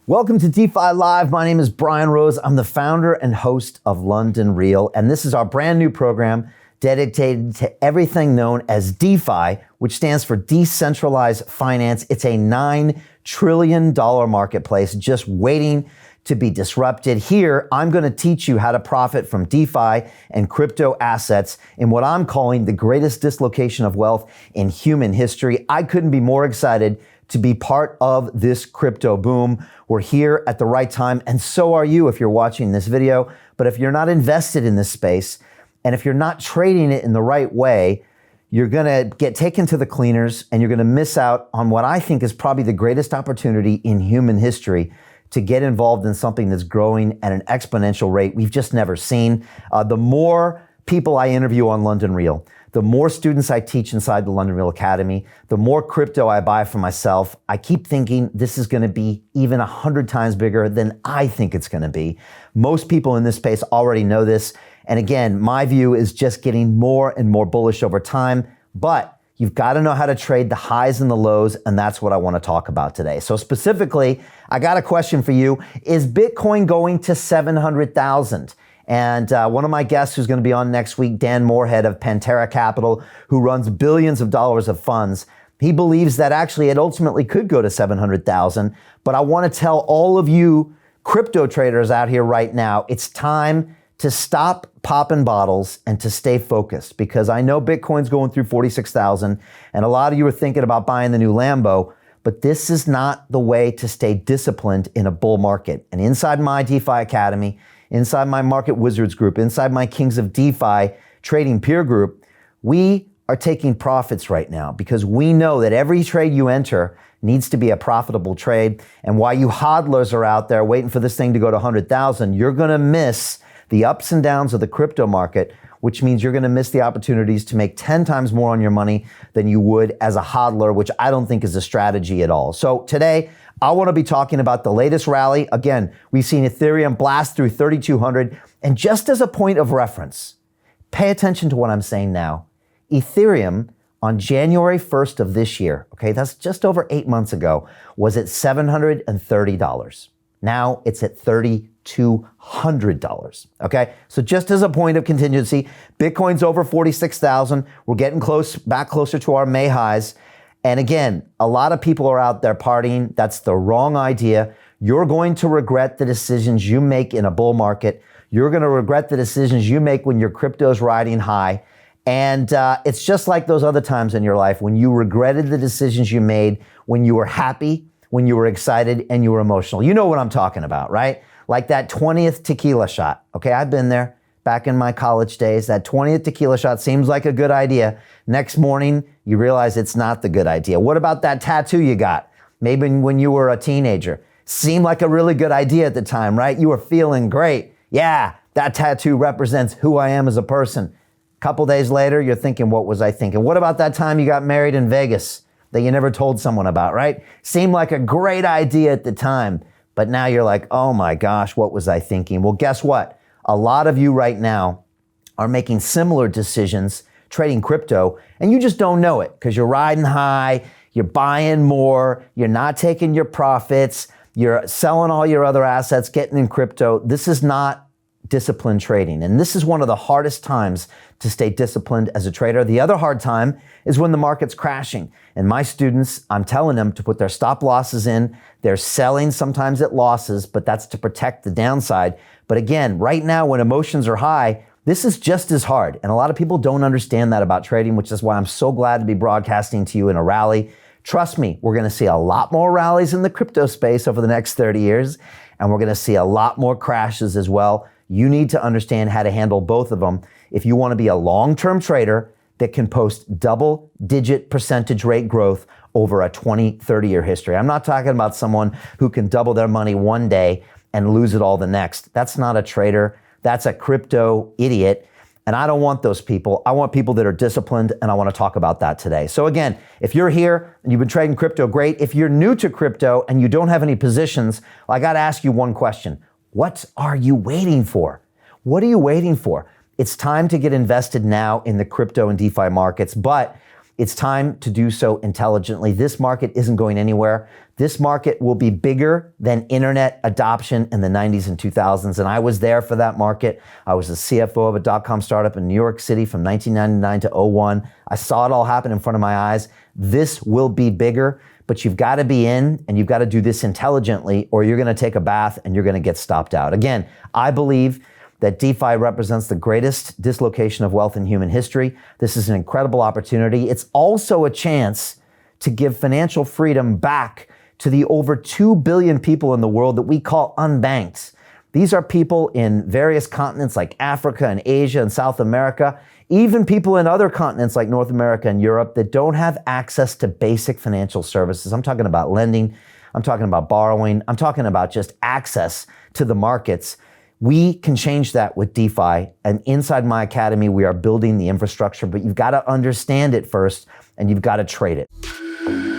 Welcome to DeFi Live. My name is Brian Rose. I'm the founder and host of London Real, and this is our brand new program dedicated to everything known as DeFi, which stands for Decentralized Finance. It's a $9 trillion marketplace just waiting to be disrupted. Here, I'm going to teach you how to profit from DeFi and crypto assets in what I'm calling the greatest dislocation of wealth in human history. I couldn't be more excited to be part of this crypto boom. We're here at the right time, and so are you if you're watching this video. But if you're not invested in this space, and if you're not trading it in the right way, you're gonna get taken to the cleaners, and you're gonna miss out on what I think is probably the greatest opportunity in human history to get involved in something that's growing at an exponential rate we've just never seen. The more people I interview on London Real, the more students I teach inside the London Real Academy, the more crypto I buy for myself, I keep thinking this is gonna be even 100 times bigger than I think it's gonna be. Most people in this space already know this. And again, my view is just getting more and more bullish over time, but you've got to know how to trade the highs and the lows, and that's what I want to talk about today. So specifically, I got a question for you. Is Bitcoin going to 700,000? And one of my guests who's going to be on next week, Dan Moorhead of Pantera Capital, who runs billions of dollars of funds, he believes that actually it ultimately could go to 700,000. But I want to tell all of you crypto traders out here right now, it's time to stop popping bottles and to stay focused, because I know Bitcoin's going through 46,000 and a lot of you are thinking about buying the new Lambo, but this is not the way to stay disciplined in a bull market. And inside my DeFi Academy, inside my Market Wizards group, inside my Kings of DeFi trading peer group, we are taking profits right now because we know that every trade you enter needs to be a profitable trade. And while you hodlers are out there waiting for this thing to go to 100,000, you're gonna miss the ups and downs of the crypto market, which means you're gonna miss the opportunities to make 10 times more on your money than you would as a hodler, which I don't think is a strategy at all. So today, I wanna be talking about the latest rally. Again, we've seen Ethereum blast through 3,200. And just as a point of reference, pay attention to what I'm saying now. Ethereum on January 1st of this year, okay, that's just over 8 months ago, was at $730. Now it's at $3,200, okay? So just as a point of contingency, Bitcoin's over 46,000. We're getting back closer to our May highs. And again, a lot of people are out there partying. That's the wrong idea. You're going to regret the decisions you make in a bull market. You're gonna regret the decisions you make when your crypto's riding high. And it's just like those other times in your life when you regretted the decisions you made when you were happy, when you were excited, and you were emotional. You know what I'm talking about, right? Like that 20th tequila shot. Okay, I've been there back in my college days. That 20th tequila shot seems like a good idea. Next morning, you realize it's not the good idea. What about that tattoo you got? Maybe when you were a teenager. Seemed like a really good idea at the time, right? You were feeling great. Yeah, that tattoo represents who I am as a person. A couple days later, you're thinking, what was I thinking? What about that time you got married in Vegas that you never told someone about, right? Seemed like a great idea at the time, but now you're like, oh my gosh, what was I thinking? Well, guess what? A lot of you right now are making similar decisions trading crypto, and you just don't know it because you're riding high, you're buying more, you're not taking your profits, you're selling all your other assets, getting in crypto. This is not disciplined trading. And this is one of the hardest times to stay disciplined as a trader. The other hard time is when the market's crashing. And my students, I'm telling them to put their stop losses in. They're selling sometimes at losses, but that's to protect the downside. But again, right now when emotions are high, this is just as hard. And a lot of people don't understand that about trading, which is why I'm so glad to be broadcasting to you in a rally. Trust me, we're gonna see a lot more rallies in the crypto space over the next 30 years, and we're gonna see a lot more crashes as well. You need to understand how to handle both of them if you want to be a long-term trader that can post double-digit percentage rate growth over a 20, 30-year history. I'm not talking about someone who can double their money one day and lose it all the next. That's not a trader. That's a crypto idiot. And I don't want those people. I want people that are disciplined, and I want to talk about that today. So again, if you're here and you've been trading crypto, great. If you're new to crypto and you don't have any positions, well, I got to ask you one question. What are you waiting for? What are you waiting for? It's time to get invested now in the crypto and DeFi markets. But It's time to do so intelligently. This market isn't going anywhere. This market will be bigger than internet adoption in the 90s and 2000s. And I was there for that market. I was the CFO of a dot-com startup in New York City from 1999 to 01. I saw it all happen in front of my eyes. This will be bigger, but you've got to be in and you've got to do this intelligently, or you're going to take a bath and you're going to get stopped out. Again, I believe that DeFi represents the greatest dislocation of wealth in human history. This is an incredible opportunity. It's also a chance to give financial freedom back to the over 2 billion people in the world that we call unbanked. These are people in various continents like Africa and Asia and South America, even people in other continents like North America and Europe that don't have access to basic financial services. I'm talking about lending, I'm talking about borrowing, I'm talking about just access to the markets. We can change that with DeFi, and inside my academy, we are building the infrastructure, but you've got to understand it first, and you've got to trade it.